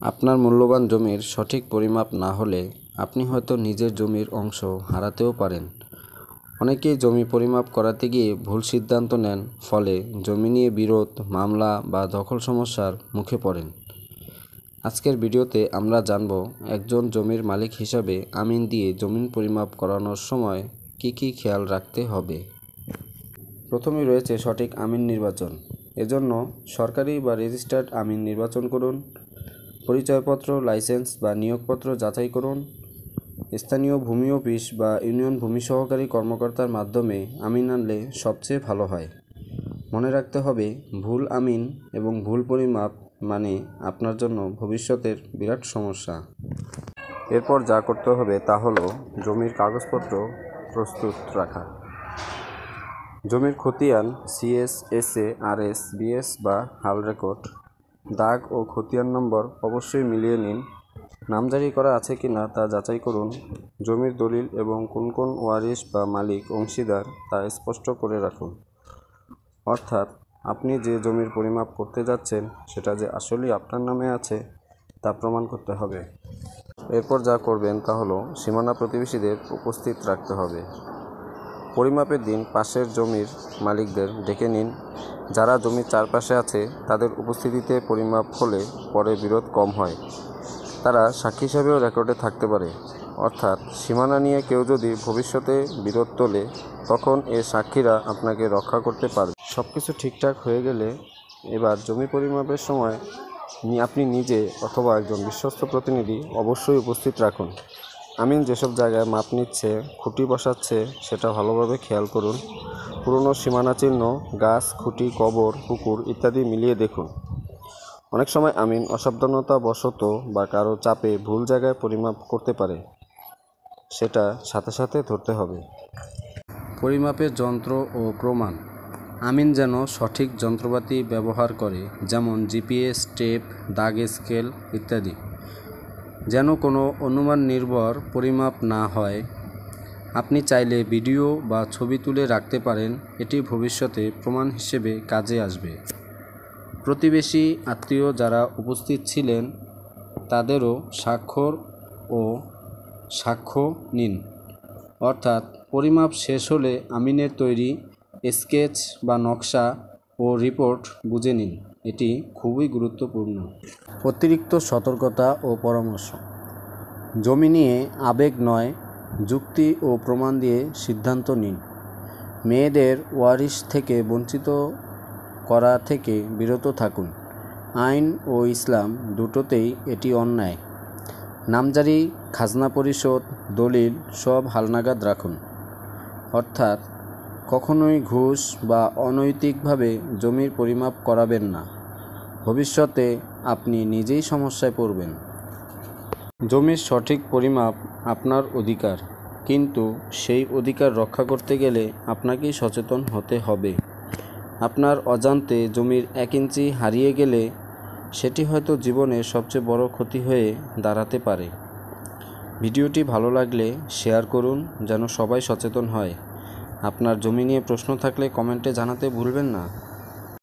আপনার মূল্যবান জমির সঠিক পরিমাপ না হলে আপনি হয়তো নিজের জমির অংশ হারাতেও পারেন। অনেকেই জমি পরিমাপ করাতে গিয়ে ভুল সিদ্ধান্ত নেন, ফলে জমি নিয়ে বিরোধ, মামলা বা দখল সমস্যার মুখে পড়েন। আজকের ভিডিওতে আমরা জানব একজন জমির মালিক হিসাবে আমিন দিয়ে জমি পরিমাপ করানোর সময় কি কি খেয়াল রাখতে হবে। প্রথমেই রয়েছে সঠিক আমিন নির্বাচন। এজন্য সরকারি বা রেজিস্টার্ড আমিন নির্বাচন করুন। পরিচয়পত্র, লাইসেন্স বা নিয়োগপত্র যাচাই করুন। স্থানীয় ভূমি অফিস বা ইউনিয়ন ভূমি সহকারী কর্মকর্তার মাধ্যমে আমিন আনলে সবচেয়ে ভালো হয়। মনে রাখতে হবে, ভুল আমিন এবং ভুল পরিমাপ মানে আপনার জন্য ভবিষ্যতের বিরাট সমস্যা। এরপর যা করতে হবে তা হলো জমির কাগজপত্র প্রস্তুত রাখা। জমির খতিয়ান, সিএস, এসএ, আরএস, বিএস বা হাল রেকর্ড, দাগ ও খতিয়ান নম্বর অবশ্যই মিলিয়ে নিন। নামজারি করা আছে কিনা তা যাচাই করুন। জমির দলিল এবং কোন কোন ওয়ারিশ বা মালিক অংশীদার তা স্পষ্ট করে রাখুন। অর্থাৎ আপনি যে জমির পরিমাপ করতে যাচ্ছেন সেটা যে আসলেই আপনার নামে আছে তা প্রমাণ করতে হবে। এরপর যা করবেন তা হলো সীমানা প্রতিবেশীদের উপস্থিত রাখতে হবে। পরিমাপের দিন পাশের জমির মালিকদের ডেকে নিন। যারা জমির চারপাশে আছে তাদের উপস্থিতিতে পরিমাপ হলে পরে বিরোধ কম হয়। তারা সাক্ষী হিসাবেও রেকর্ডে থাকতে পারে। অর্থাৎ সীমানা নিয়ে কেউ যদি ভবিষ্যতে বিরোধ তোলে তখন এ সাক্ষীরা আপনাকে রক্ষা করতে পারবে। সব কিছু ঠিকঠাক হয়ে গেলে এবার জমি পরিমাপের সময় আপনি নিজে অথবা একজন বিশ্বস্ত প্রতিনিধি অবশ্যই উপস্থিত রাখুন। আমিন যেসব জায়গায় মাপ নিচ্ছে, খুঁটি বসাচ্ছে সেটা ভালোভাবে খেয়াল করুন। পুরনো সীমানা চিহ্ন, গাছ, খুঁটি, কবর, পুকুর ইত্যাদি মিলিয়ে দেখুন। অনেক সময় আমিন অসাবধানতাবশত বা কারো চাপে ভুল জায়গায় পরিমাপ করতে পারে, সেটা সাথে সাথে ধরতে হবে। পরিমাপের যন্ত্র ও প্রমাণ। আমিন যেন সঠিক যন্ত্রপাতি ব্যবহার করে, যেমন জিপিএস, টেপ, দাগ স্কেল ইত্যাদি। যেন কোনো অনুমান নির্ভর পরিমাপ না হয়। আপনি চাইলে ভিডিও বা ছবি তুলে রাখতে পারেন, এটি ভবিষ্যতে প্রমাণ হিসেবে কাজে আসবে। প্রতিবেশী, আত্মীয় যারা উপস্থিত ছিলেন তাদেরও স্বাক্ষর ও সাক্ষ্য নিন। অর্থাৎ পরিমাপ শেষ হলে আমিনের তৈরি স্কেচ বা নকশা ও রিপোর্ট বুঝে নিন, এটি খুবই গুরুত্বপূর্ণ। অতিরিক্ত সতর্কতা ও পরামর্শ। জমি নিয়ে আবেগ নয়, যুক্তি ও প্রমাণ দিয়ে সিদ্ধান্ত নিন। মেয়েদের ওয়ারিশ থেকে বঞ্চিত করা থেকে বিরত থাকুন। আইন ও ইসলাম দুটোতেই এটি অন্যায়। নামজারি, খাজনা পরিশোধ, দলিল সব হালনাগাদ রাখুন। অর্থাৎ কখনোই ঘুষ বা অনৈতিকভাবে জমির পরিমাপ করাবেন না। ভবিষ্যতে আপনি নিজেই সমস্যায় পড়বেন। জমির সঠিক পরিমাপ আপনার অধিকার, কিন্তু সেই অধিকার রক্ষা করতে গেলে আপনাকেই সচেতন হতে হবে। আপনার অজান্তে জমির 1 ইঞ্চি হারিয়ে গেলে সেটি হয়তো জীবনের সবচেয়ে বড় ক্ষতি হয়ে দাঁড়াতে পারে। ভিডিওটি ভালো লাগলে শেয়ার করুন যেন সবাই সচেতন হয়। আপনার জমি নিয়ে প্রশ্ন থাকলে কমেন্টে জানাতে ভুলবেন না।